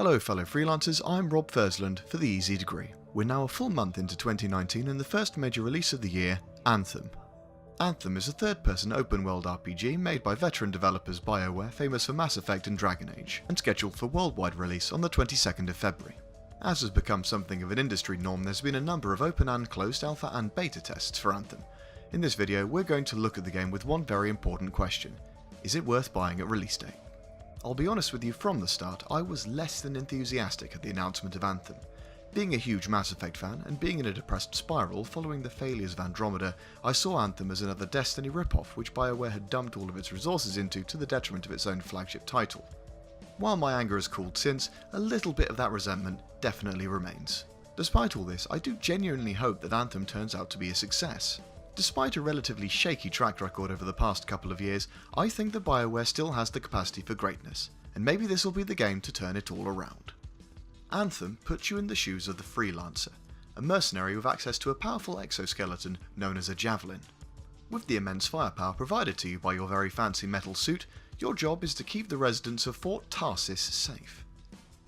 Hello fellow freelancers, I'm Rob Thursland for The Easy Degree. We're now a full month into 2019 and the first major release of the year, Anthem. Anthem is a third-person open-world RPG made by veteran developers BioWare famous for Mass Effect and Dragon Age, and scheduled for worldwide release on the 22nd of February. As has become something of an industry norm, there's been a number of open and closed alpha and beta tests for Anthem. In this video, we're going to look at the game with one very important question. Is it worth buying at release date? I'll be honest with you, from the start, I was less than enthusiastic at the announcement of Anthem. Being a huge Mass Effect fan, and being in a depressed spiral following the failures of Andromeda, I saw Anthem as another Destiny ripoff which BioWare had dumped all of its resources into to the detriment of its own flagship title. While my anger has cooled since, a little bit of that resentment definitely remains. Despite all this, I do genuinely hope that Anthem turns out to be a success. Despite a relatively shaky track record over the past couple of years, I think that BioWare still has the capacity for greatness, and maybe this will be the game to turn it all around. Anthem puts you in the shoes of the Freelancer, a mercenary with access to a powerful exoskeleton known as a javelin. With the immense firepower provided to you by your very fancy metal suit, your job is to keep the residents of Fort Tarsis safe.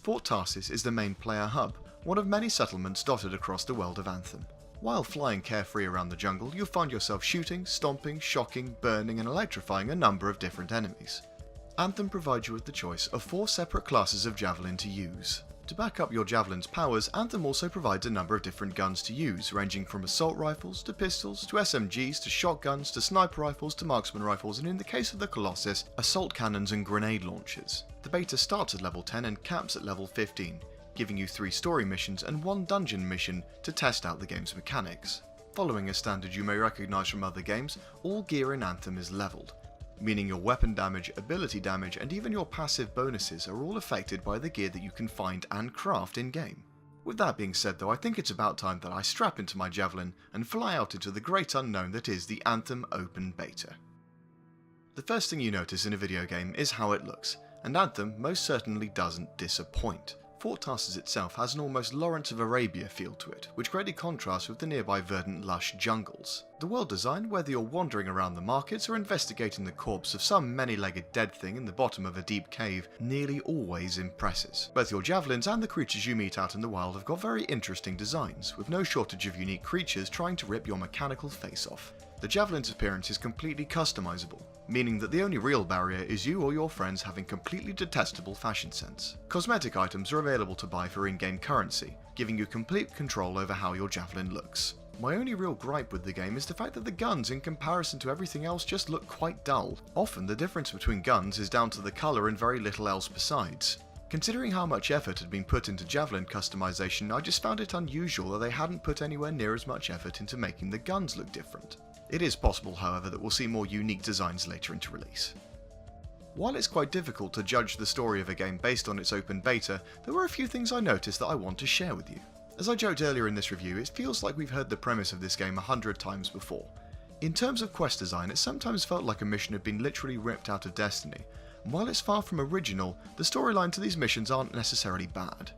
Fort Tarsis is the main player hub, one of many settlements dotted across the world of Anthem. While flying carefree around the jungle, you'll find yourself shooting, stomping, shocking, burning and electrifying a number of different enemies. Anthem provides you with the choice of 4 separate classes of javelin to use. To back up your javelin's powers, Anthem also provides a number of different guns to use, ranging from assault rifles, to pistols, to SMGs, to shotguns, to sniper rifles, to marksman rifles, and in the case of the Colossus, assault cannons and grenade launchers. The beta starts at level 10 and caps at level 15. Giving you 3 story missions and 1 dungeon mission to test out the game's mechanics. Following a standard you may recognise from other games, all gear in Anthem is levelled, meaning your weapon damage, ability damage and even your passive bonuses are all affected by the gear that you can find and craft in-game. With that being said though, I think it's about time that I strap into my javelin and fly out into the great unknown that is the Anthem Open Beta. The first thing you notice in a video game is how it looks, and Anthem most certainly doesn't disappoint. Fort Tarsis itself has an almost Lawrence of Arabia feel to it, which greatly contrasts with the nearby verdant lush jungles. The world design, whether you're wandering around the markets or investigating the corpse of some many-legged dead thing in the bottom of a deep cave, nearly always impresses. Both your javelins and the creatures you meet out in the wild have got very interesting designs, with no shortage of unique creatures trying to rip your mechanical face off. The javelin's appearance is completely customizable, meaning that the only real barrier is you or your friends having completely detestable fashion sense. Cosmetic items are available to buy for in-game currency, giving you complete control over how your javelin looks. My only real gripe with the game is the fact that the guns in comparison to everything else just look quite dull. Often the difference between guns is down to the colour and very little else besides. Considering how much effort had been put into javelin customization, I just found it unusual that they hadn't put anywhere near as much effort into making the guns look different. It is possible, however, that we'll see more unique designs later into release. While it's quite difficult to judge the story of a game based on its open beta, there were a few things I noticed that I want to share with you. As I joked earlier in this review, it feels like we've heard the premise of this game 100 times before. In terms of quest design, it sometimes felt like a mission had been literally ripped out of Destiny, and while it's far from original, the storyline to these missions aren't necessarily bad.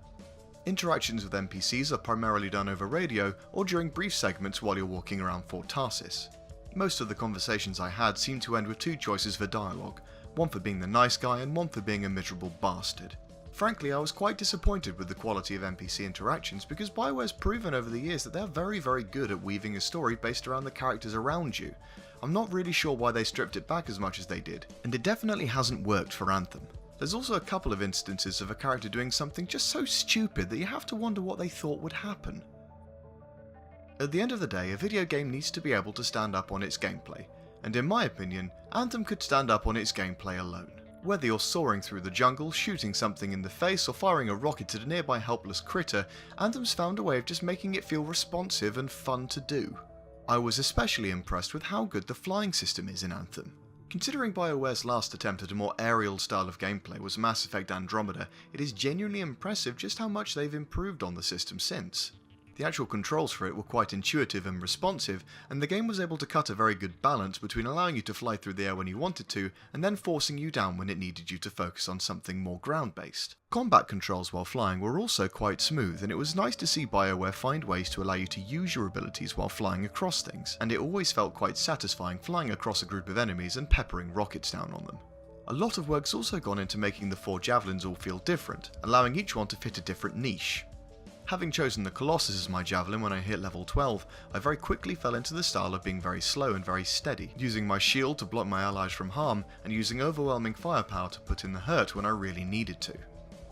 Interactions with NPCs are primarily done over radio or during brief segments while you're walking around Fort Tarsis. Most of the conversations I had seemed to end with 2 choices for dialogue, one for being the nice guy and one for being a miserable bastard. Frankly, I was quite disappointed with the quality of NPC interactions because BioWare's proven over the years that they're very good at weaving a story based around the characters around you. I'm not really sure why they stripped it back as much as they did, and it definitely hasn't worked for Anthem. There's also a couple of instances of a character doing something just so stupid that you have to wonder what they thought would happen. At the end of the day, a video game needs to be able to stand up on its gameplay, and in my opinion, Anthem could stand up on its gameplay alone. Whether you're soaring through the jungle, shooting something in the face, or firing a rocket at a nearby helpless critter, Anthem's found a way of just making it feel responsive and fun to do. I was especially impressed with how good the flying system is in Anthem. Considering BioWare's last attempt at a more aerial style of gameplay was Mass Effect Andromeda, it is genuinely impressive just how much they've improved on the system since. The actual controls for it were quite intuitive and responsive, and the game was able to cut a very good balance between allowing you to fly through the air when you wanted to, and then forcing you down when it needed you to focus on something more ground-based. Combat controls while flying were also quite smooth, and it was nice to see BioWare find ways to allow you to use your abilities while flying across things, and it always felt quite satisfying flying across a group of enemies and peppering rockets down on them. A lot of work's also gone into making the 4 javelins all feel different, allowing each one to fit a different niche. Having chosen the Colossus as my javelin when I hit level 12, I very quickly fell into the style of being very slow and very steady, using my shield to block my allies from harm and using overwhelming firepower to put in the hurt when I really needed to.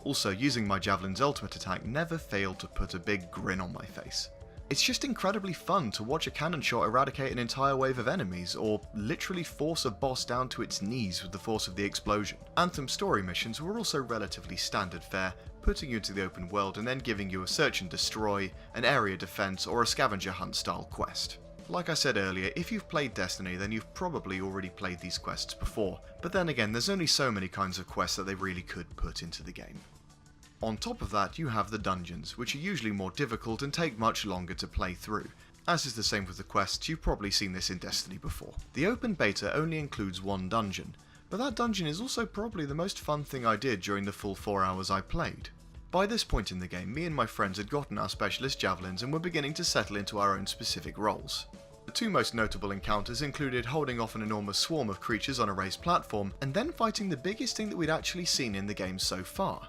Also, using my javelin's ultimate attack never failed to put a big grin on my face. It's just incredibly fun to watch a cannon shot eradicate an entire wave of enemies, or literally force a boss down to its knees with the force of the explosion. Anthem story missions were also relatively standard fare, putting you into the open world and then giving you a search and destroy, an area defense, or a scavenger hunt style quest. Like I said earlier, if you've played Destiny then you've probably already played these quests before, but then again there's only so many kinds of quests that they really could put into the game. On top of that, you have the dungeons, which are usually more difficult and take much longer to play through. As is the same with the quests, you've probably seen this in Destiny before. The open beta only includes 1 dungeon, but that dungeon is also probably the most fun thing I did during the full 4 hours I played. By this point in the game, me and my friends had gotten our specialist javelins and were beginning to settle into our own specific roles. The 2 most notable encounters included holding off an enormous swarm of creatures on a raised platform, and then fighting the biggest thing that we'd actually seen in the game so far.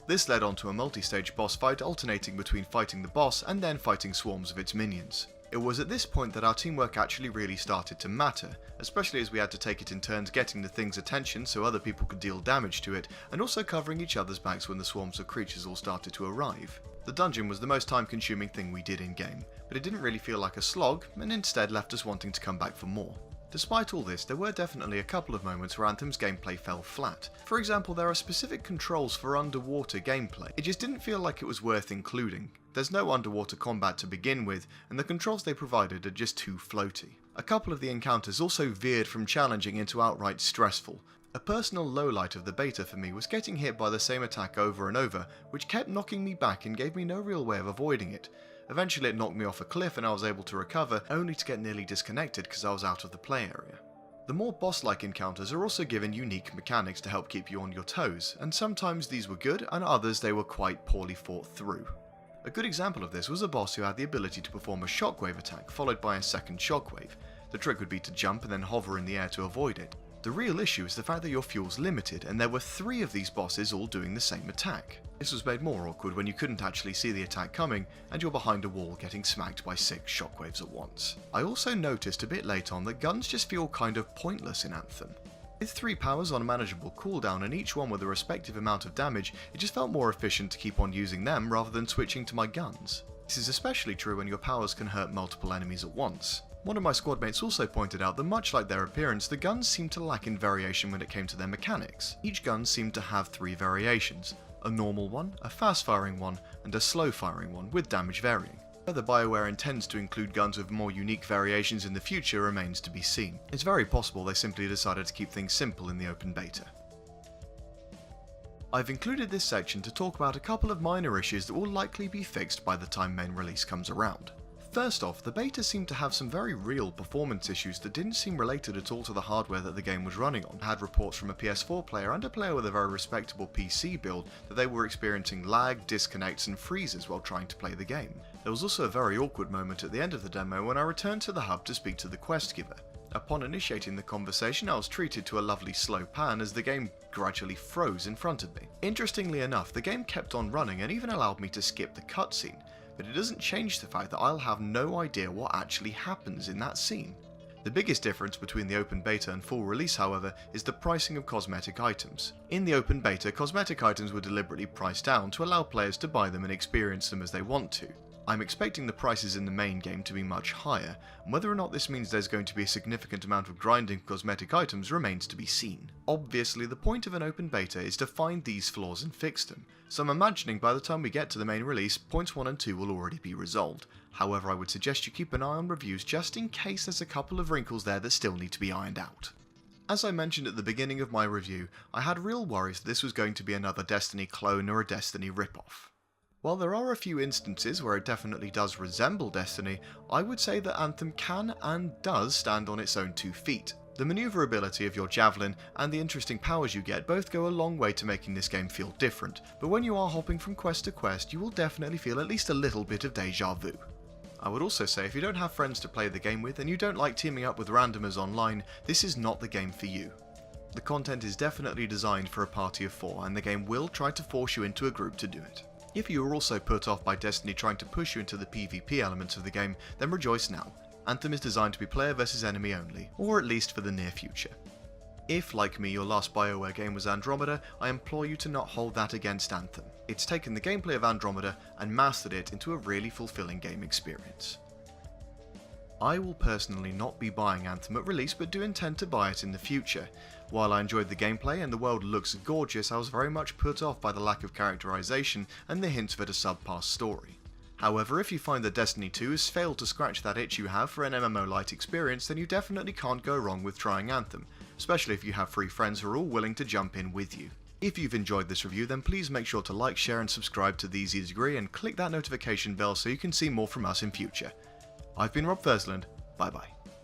This led on to a multi-stage boss fight alternating between fighting the boss and then fighting swarms of its minions. It was at this point that our teamwork actually really started to matter, especially as we had to take it in turns getting the thing's attention so other people could deal damage to it, and also covering each other's backs when the swarms of creatures all started to arrive. The dungeon was the most time-consuming thing we did in-game, but it didn't really feel like a slog, and instead left us wanting to come back for more. Despite all this, there were definitely a couple of moments where Anthem's gameplay fell flat. For example, there are specific controls for underwater gameplay. It just didn't feel like it was worth including. There's no underwater combat to begin with, and the controls they provided are just too floaty. A couple of the encounters also veered from challenging into outright stressful. A personal lowlight of the beta for me was getting hit by the same attack over and over, which kept knocking me back and gave me no real way of avoiding it. Eventually it knocked me off a cliff and I was able to recover, only to get nearly disconnected because I was out of the play area. The more boss-like encounters are also given unique mechanics to help keep you on your toes, and sometimes these were good and others they were quite poorly thought through. A good example of this was a boss who had the ability to perform a shockwave attack followed by a second shockwave. The trick would be to jump and then hover in the air to avoid it. The real issue is the fact that your fuel's limited, and there were 3 of these bosses all doing the same attack. This was made more awkward when you couldn't actually see the attack coming, and you're behind a wall getting smacked by 6 shockwaves at once. I also noticed a bit late on that guns just feel kind of pointless in Anthem. With 3 powers on a manageable cooldown and each one with a respective amount of damage, it just felt more efficient to keep on using them rather than switching to my guns. This is especially true when your powers can hurt multiple enemies at once. One of my squad mates also pointed out that much like their appearance, the guns seemed to lack in variation when it came to their mechanics. Each gun seemed to have 3 variations: a normal one, a fast-firing one, and a slow-firing one, with damage varying. Whether BioWare intends to include guns with more unique variations in the future remains to be seen. It's very possible they simply decided to keep things simple in the open beta. I've included this section to talk about a couple of minor issues that will likely be fixed by the time main release comes around. First off, the beta seemed to have some very real performance issues that didn't seem related at all to the hardware that the game was running on. I had reports from a PS4 player and a player with a very respectable PC build that they were experiencing lag, disconnects and freezes while trying to play the game. There was also a very awkward moment at the end of the demo when I returned to the hub to speak to the quest giver. Upon initiating the conversation, I was treated to a lovely slow pan as the game gradually froze in front of me. Interestingly enough, the game kept on running and even allowed me to skip the cutscene, but it doesn't change the fact that I'll have no idea what actually happens in that scene. The biggest difference between the open beta and full release, however, is the pricing of cosmetic items. In the open beta, cosmetic items were deliberately priced down to allow players to buy them and experience them as they want to. I'm expecting the prices in the main game to be much higher, and whether or not this means there's going to be a significant amount of grinding cosmetic items remains to be seen. Obviously, the point of an open beta is to find these flaws and fix them, so I'm imagining by the time we get to the main release, points 1 and 2 will already be resolved. However, I would suggest you keep an eye on reviews just in case there's a couple of wrinkles there that still need to be ironed out. As I mentioned at the beginning of my review, I had real worries that this was going to be another Destiny clone or a Destiny ripoff. While there are a few instances where it definitely does resemble Destiny, I would say that Anthem can and does stand on its own 2 feet. The maneuverability of your javelin and the interesting powers you get both go a long way to making this game feel different, but when you are hopping from quest to quest, you will definitely feel at least a little bit of deja vu. I would also say if you don't have friends to play the game with and you don't like teaming up with randomers online, this is not the game for you. The content is definitely designed for a party of 4, and the game will try to force you into a group to do it. If you are also put off by Destiny trying to push you into the PvP elements of the game, then rejoice now. Anthem is designed to be player versus enemy only, or at least for the near future. If, like me, your last BioWare game was Andromeda, I implore you to not hold that against Anthem. It's taken the gameplay of Andromeda and mastered it into a really fulfilling game experience. I will personally not be buying Anthem at release, but do intend to buy it in the future. While I enjoyed the gameplay and the world looks gorgeous, I was very much put off by the lack of characterization and the hints at a subpar story. However, if you find that Destiny 2 has failed to scratch that itch you have for an MMO-light experience, then you definitely can't go wrong with trying Anthem, especially if you have 3 friends who are all willing to jump in with you. If you've enjoyed this review, then please make sure to like, share and subscribe to The Easy Degree and click that notification bell so you can see more from us in future. I've been Rob Fersland, bye bye.